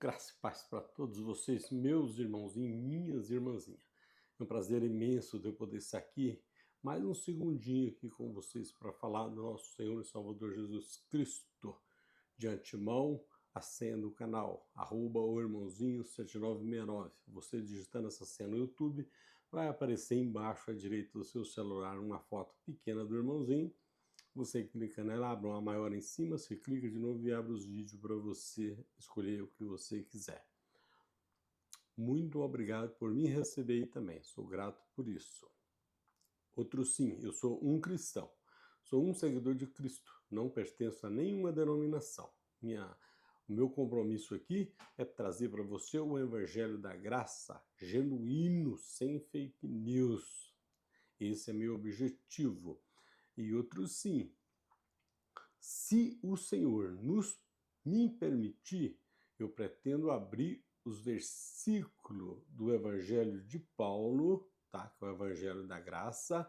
Graça e paz para todos vocês, meus irmãozinhos e minhas irmãzinhas. É um prazer imenso de eu poder estar aqui, mais um segundinho aqui com vocês para falar do nosso Senhor e Salvador Jesus Cristo. De antemão, a senha do canal, @oirmãozinho7969. Você digitando essa senha no YouTube, vai aparecer embaixo à direita do seu celular uma foto pequena do irmãozinho. Você clica nela, abre uma maior em cima, você clica de novo e abre os vídeos para você escolher o que você quiser. Muito obrigado por me receber aí também, sou grato por isso. Outro sim, eu sou um cristão, sou um seguidor de Cristo, não pertenço a nenhuma denominação. O meu compromisso aqui é trazer para você o Evangelho da Graça, genuíno, sem fake news. Esse é meu objetivo. E outro sim, se o Senhor me permitir, eu pretendo abrir os versículos do Evangelho de Paulo, tá? Que é o Evangelho da Graça,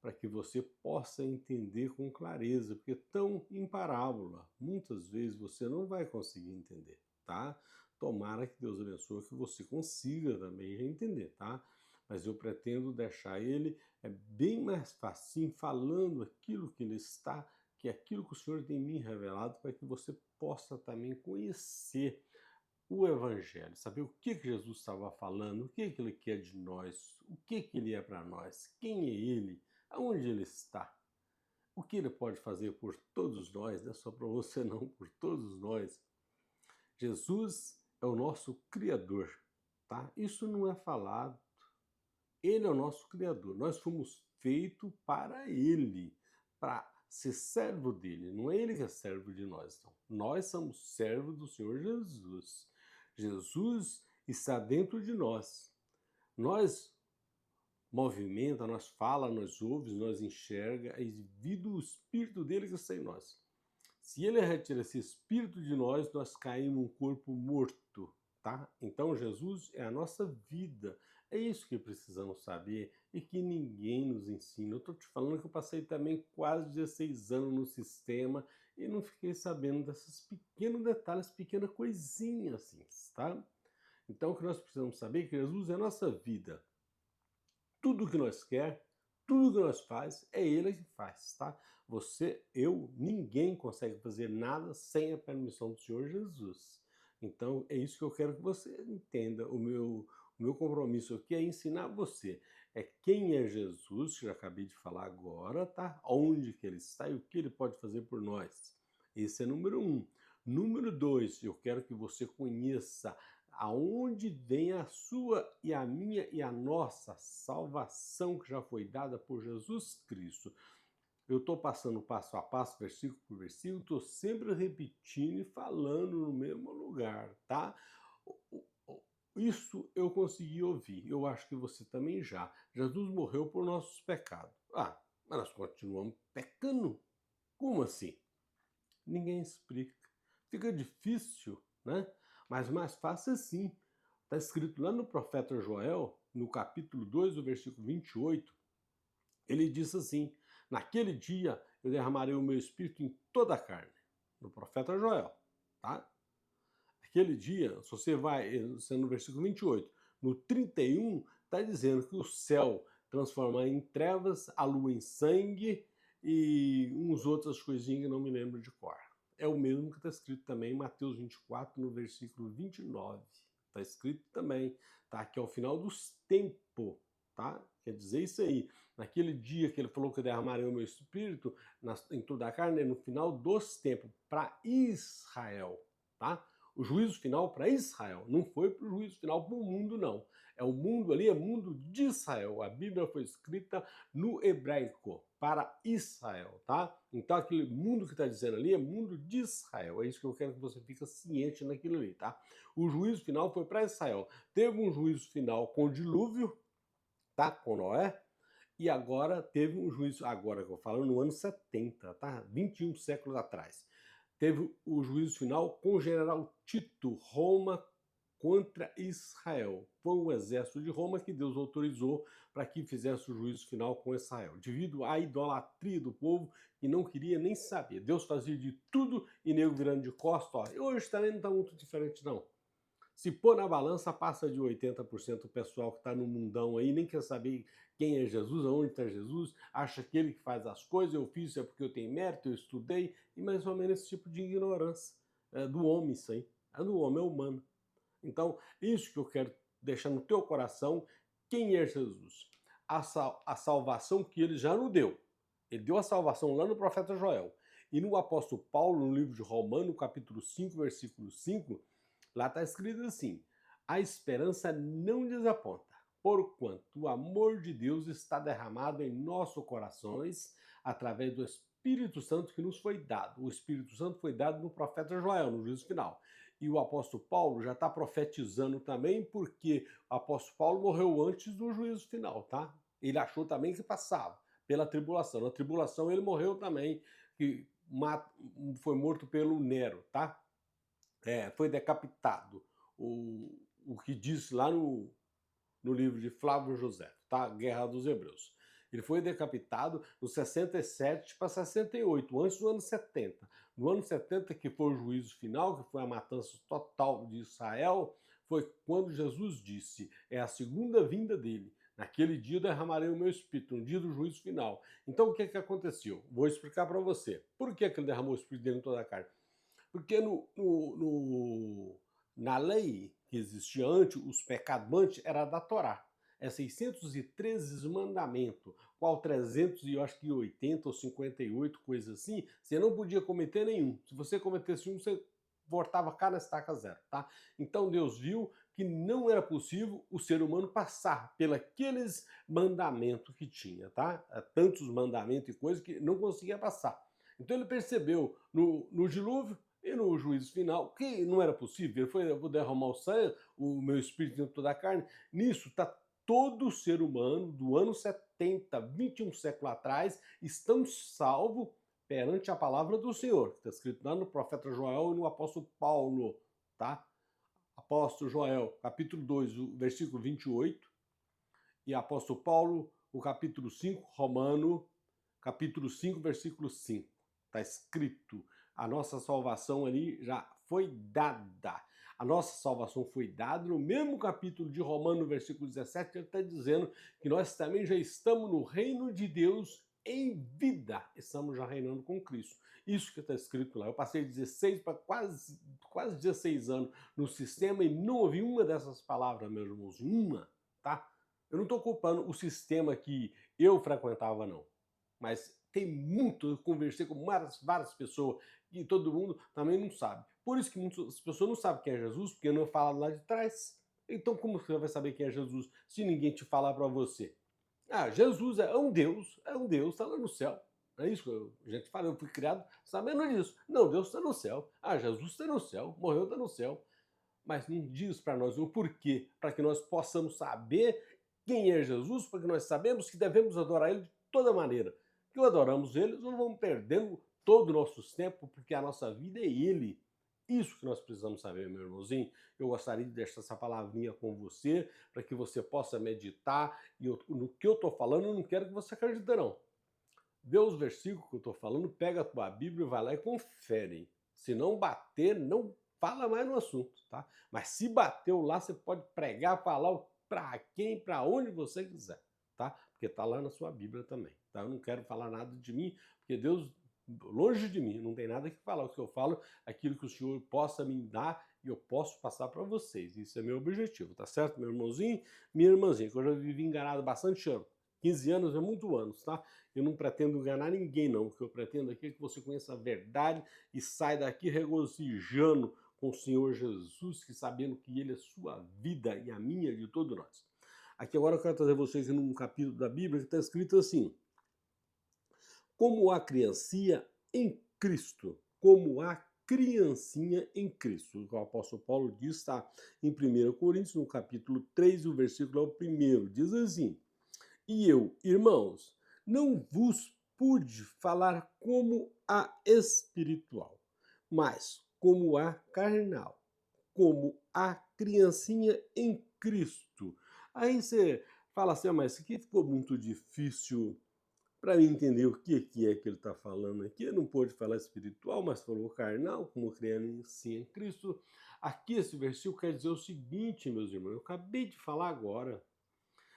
para que você possa entender com clareza, porque tão em parábola, muitas vezes você não vai conseguir entender, tá? Tomara que Deus abençoe que você consiga também entender, tá? Mas eu pretendo deixar ele bem mais facinho, falando aquilo que ele está, que é aquilo que o Senhor tem me revelado, para que você possa também conhecer o Evangelho, saber o que Jesus estava falando, o que ele quer de nós, o que ele é para nós, quem é ele, aonde ele está, o que ele pode fazer por todos nós, não é só para você não, por todos nós. Jesus é o nosso Criador, tá? Isso não é falado. Ele é o nosso Criador, nós fomos feitos para Ele, para ser servo dele, não é Ele que é servo de nós, não. Nós somos servos do Senhor Jesus. Jesus está dentro de nós. Nós movimenta, nós fala, nós ouve, nós enxerga, e devido o Espírito dele que está em nós. Se ele retira esse Espírito de nós, nós caímos um corpo morto, tá? Então Jesus é a nossa vida. É isso que precisamos saber e que ninguém nos ensina. Eu estou te falando que eu passei também quase 16 anos no sistema e não fiquei sabendo desses pequenos detalhes, pequenas coisinhas assim, tá? Então o que nós precisamos saber é que Jesus é a nossa vida. Tudo que nós quer, tudo que nós faz, é Ele que faz, tá? Você, eu, ninguém consegue fazer nada sem a permissão do Senhor Jesus. Então, é isso que eu quero que você entenda. O meu compromisso aqui é ensinar você. É quem é Jesus, que eu acabei de falar agora, tá? Onde que Ele está e o que Ele pode fazer por nós. Esse é número 1. Número 2, eu quero que você conheça aonde vem a sua e a minha e a nossa salvação que já foi dada por Jesus Cristo. Eu estou passando passo a passo, versículo por versículo, estou sempre repetindo e falando no mesmo lugar, tá? Isso eu consegui ouvir, eu acho que você também já. Jesus morreu por nossos pecados. Ah, mas nós continuamos pecando? Como assim? Ninguém explica. Fica difícil, né? Mas mais fácil assim. Está escrito lá no profeta Joel, no capítulo 2, o versículo 28, ele diz assim: naquele dia eu derramarei o meu espírito em toda a carne. No profeta Joel, tá? Aquele dia, se você vai, no versículo 28, no 31, está dizendo que o céu transforma em trevas, a lua em sangue e uns outras coisinhas que não me lembro de cor. É o mesmo que está escrito também em Mateus 24, no versículo 29. Está escrito também, tá? Que é o final dos tempos, tá? Quer dizer isso aí. Naquele dia que ele falou que eu derramaria o meu espírito em toda a carne, é no final dos tempos, para Israel, tá? O juízo final para Israel, não foi para o juízo final para o mundo, não. É o mundo ali, é o mundo de Israel. A Bíblia foi escrita no hebraico, para Israel, tá? Então aquele mundo que está dizendo ali é mundo de Israel. É isso que eu quero que você fique ciente naquilo ali, tá? O juízo final foi para Israel. Teve um juízo final com o dilúvio, tá? Com Noé. E agora teve um juízo, agora que eu falo, no ano 70, tá? 21 séculos atrás. Teve o juízo final com o general Tito, Roma contra Israel. Foi o exército de Roma que Deus autorizou para que fizesse o juízo final com Israel, devido à idolatria do povo que não queria nem saber. Deus fazia de tudo e nego virando de costas. Ó. E hoje também não está muito diferente, não. Se pôr na balança, passa de 80% o pessoal que está no mundão aí, nem quer saber quem é Jesus, aonde está Jesus, acha que ele que faz as coisas, eu fiz isso é porque eu tenho mérito, eu estudei, e mais ou menos esse tipo de ignorância do homem, isso aí. É do homem, é humano. Então, isso que eu quero deixar no teu coração, quem é Jesus? A salvação que ele já nos deu. Ele deu a salvação lá no profeta Joel. E no apóstolo Paulo, no livro de Romanos, capítulo 5, versículo 5, lá está escrito assim: a esperança não desaponta, porquanto o amor de Deus está derramado em nossos corações através do Espírito Santo que nos foi dado. O Espírito Santo foi dado no profeta Joel, no juízo final. E o apóstolo Paulo já está profetizando também, porque o apóstolo Paulo morreu antes do juízo final, tá? Ele achou também que passava pela tribulação. Na tribulação ele morreu também, que foi morto pelo Nero, tá? Foi decapitado. O que diz lá no livro de Flávio José, tá? Guerra dos Hebreus. Ele foi decapitado no 67 para 68, antes do ano 70. No ano 70, que foi o juízo final, que foi a matança total de Israel, foi quando Jesus disse: é a segunda vinda dele. Naquele dia derramarei o meu espírito, no dia do juízo final. Então o que aconteceu? Vou explicar para você. Por que ele derramou o espírito dele em toda a carne? Porque na lei que existia antes, os pecados antes era da Torá. É 613 mandamentos, qual 300 e eu acho que 80 ou 58, coisa assim, você não podia cometer nenhum. Se você cometesse um, você voltava cá na estaca zero, tá? Então Deus viu que não era possível o ser humano passar pelos mandamentos que tinha, tá? Tantos mandamentos e coisas que não conseguia passar. Então ele percebeu no dilúvio e no juízo final que não era possível. Ele foi: eu vou derramar o sangue, o meu espírito dentro de toda a carne. Nisso está todo ser humano do ano 70, 21 séculos atrás, estão salvos perante a palavra do Senhor, que está escrito lá no profeta Joel e no apóstolo Paulo, tá? Apóstolo Joel, capítulo 2, o versículo 28, e apóstolo Paulo, o capítulo 5, Romano, capítulo 5, versículo 5. Está escrito: a nossa salvação ali já foi dada. A nossa salvação foi dada no mesmo capítulo de Romanos, versículo 17, ele está dizendo que nós também já estamos no reino de Deus em vida. Estamos já reinando com Cristo. Isso que está escrito lá. Eu passei 16 para quase 16 anos no sistema e não ouvi uma dessas palavras, meus irmãos. Uma, tá? Eu não estou culpando o sistema que eu frequentava, não. Mas tem muito, eu conversei com várias pessoas e todo mundo também não sabe. Por isso que muitas pessoas não sabem quem é Jesus, porque não é falado lá de trás. Então como você vai saber quem é Jesus se ninguém te falar para você? Ah, Jesus é um Deus, está lá no céu. É isso que a gente fala, eu fui criado sabendo disso. Não, Deus está no céu. Ah, Jesus está no céu, morreu, está no céu. Mas não diz para nós o porquê, para que nós possamos saber quem é Jesus, para que nós sabemos que devemos adorar Ele de toda maneira. Que adoramos Ele, nós não vamos perdendo todo o nosso tempo, porque a nossa vida é Ele. Isso que nós precisamos saber, meu irmãozinho. Eu gostaria de deixar essa palavrinha com você, para que você possa meditar. E no que eu estou falando, eu não quero que você acredite, não. Vê os versículos que eu estou falando, pega a tua Bíblia, vai lá e confere. Se não bater, não fala mais no assunto, tá? Mas se bateu lá, você pode pregar, falar para quem, para onde você quiser, tá? Porque tá lá na sua Bíblia também, tá? Eu não quero falar nada de mim, porque Deus, longe de mim, não tem nada que falar. O que eu falo, aquilo que o Senhor possa me dar e eu posso passar para vocês. Isso é meu objetivo, tá certo, meu irmãozinho? Minha irmãzinha, que eu já vivi enganado bastante ano. 15 anos é muito anos, tá? Eu não pretendo enganar ninguém, não. O que eu pretendo aqui é que você conheça a verdade e saia daqui regozijando com o Senhor Jesus, que sabendo que Ele é sua vida e a minha de todos nós. Aqui agora eu quero trazer vocês em um capítulo da Bíblia que está escrito assim: como a criancinha em Cristo, como a criancinha em Cristo. O apóstolo Paulo diz, está em 1 Coríntios, no capítulo 3, o versículo é o primeiro, diz assim: e eu, irmãos, não vos pude falar como a espiritual, mas como a carnal, como a criancinha em Cristo. Aí você fala assim: mas isso aqui ficou muito difícil para eu entender o que é que ele está falando aqui. Ele não pôde falar espiritual, mas falou carnal, como criança em Cristo. Aqui esse versículo quer dizer o seguinte, meus irmãos, eu acabei de falar agora.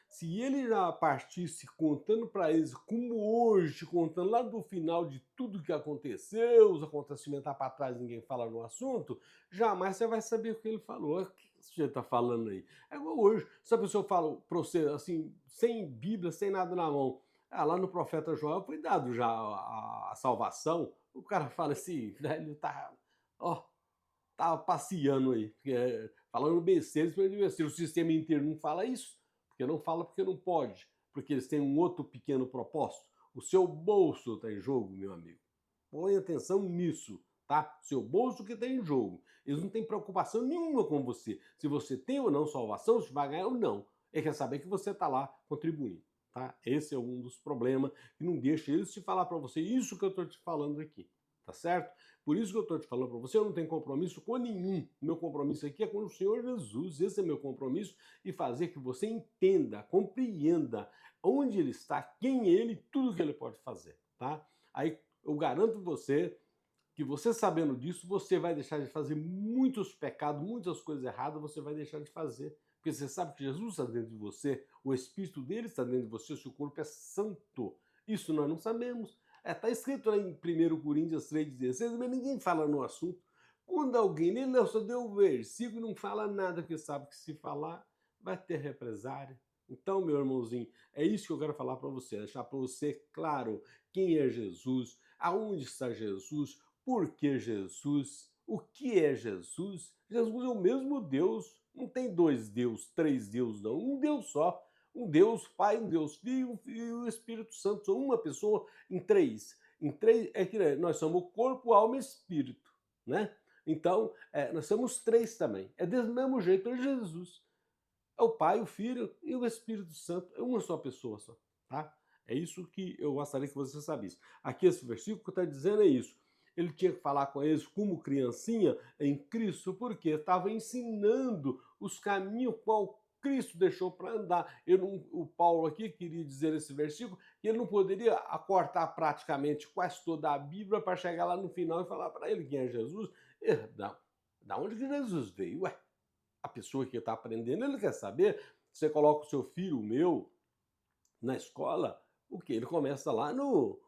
Se ele já partisse contando para eles, como hoje, contando lá do final de tudo que aconteceu, os acontecimentos lá para trás, ninguém fala no assunto, jamais você vai saber o que ele falou. O que esse sujeito está falando aí? É igual hoje, se a pessoa fala para você, assim, sem Bíblia, sem nada na mão, lá no profeta Joel foi dado já a salvação, o cara fala assim, velho, tá, ó, tá passeando aí, falando besteiras para ele. O sistema inteiro não fala isso, porque não fala porque não pode, porque eles têm um outro pequeno propósito. O seu bolso está em jogo, meu amigo. Põe atenção nisso, tá? Seu bolso que está em jogo. Eles não têm preocupação nenhuma com você. Se você tem ou não salvação, se vai ganhar ou não. Ele quer saber que você está lá contribuindo, tá? Esse é um dos problemas que não deixa eles te falar para você isso que eu estou te falando aqui, tá certo? Por isso que eu estou te falando para você, eu não tenho compromisso com nenhum. Meu compromisso aqui é com o Senhor Jesus. Esse é meu compromisso e fazer que você entenda, compreenda onde ele está, quem é ele, tudo que ele pode fazer, tá? Aí eu garanto você que você sabendo disso, você vai deixar de fazer muitos pecados, muitas coisas erradas, você vai deixar de fazer. Porque você sabe que Jesus está dentro de você, o Espírito dele está dentro de você, o seu corpo é santo. Isso nós não sabemos. Está escrito lá em 1 Coríntios 3,16, mas ninguém fala no assunto. Quando alguém nem leu, só deu o versículo e não fala nada, porque sabe que se falar, vai ter represária. Então, meu irmãozinho, é isso que eu quero falar para você, deixar para você claro quem é Jesus, aonde está Jesus, por que Jesus, o que é Jesus. Jesus é o mesmo Deus, não tem dois deuses, três deuses, não, um Deus só. Um Deus Pai, um Deus Filho e o Espírito Santo. São uma pessoa em três. Em três é que nós somos corpo, alma e espírito, né? Então, nós somos três também. É do mesmo jeito é Jesus. É o Pai, o Filho e o Espírito Santo. É uma só pessoa só, tá? É isso que eu gostaria que você sabesse. Aqui esse versículo está dizendo é isso. Ele tinha que falar com eles como criancinha em Cristo, porque estava ensinando os caminhos qual Cristo deixou para andar. O Paulo aqui queria dizer nesse versículo que ele não poderia acortar praticamente quase toda a Bíblia para chegar lá no final e falar para ele quem é Jesus. Da onde que Jesus veio? Ué, a pessoa que está aprendendo, ele quer saber. Você coloca o seu filho, o meu, na escola, o que? Ele começa lá no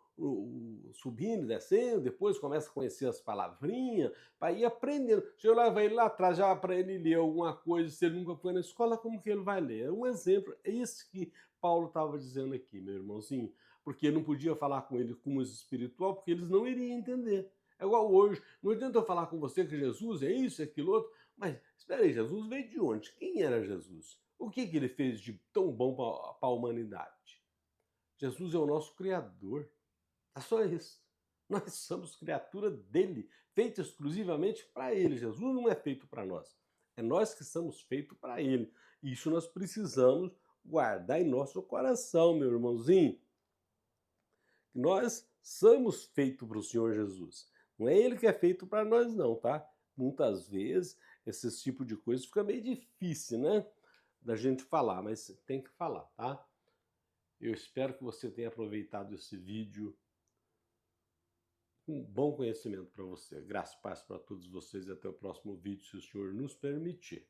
subindo, descendo, depois começa a conhecer as palavrinhas, para ir aprendendo. Se eu levar ele lá atrás já para ele ler alguma coisa, se ele nunca foi na escola, como que ele vai ler? É um exemplo, é isso que Paulo estava dizendo aqui, meu irmãozinho, porque não podia falar com ele como espiritual, porque eles não iriam entender. É igual hoje, não adianta eu falar com você que Jesus é isso, é aquilo outro, mas espera aí, Jesus veio de onde? Quem era Jesus? O que ele fez de tão bom para a humanidade? Jesus é o nosso Criador. É só isso. Nós somos criatura dele, feita exclusivamente para ele. Jesus não é feito para nós. É nós que somos feitos para ele. Isso nós precisamos guardar em nosso coração, meu irmãozinho. Nós somos feitos para o Senhor Jesus. Não é ele que é feito para nós, não, tá? Muitas vezes, esse tipo de coisa fica meio difícil, né? Da gente falar, mas tem que falar, tá? Eu espero que você tenha aproveitado esse vídeo. Um bom conhecimento para você. Graça e paz para todos vocês e até o próximo vídeo, se o Senhor nos permitir.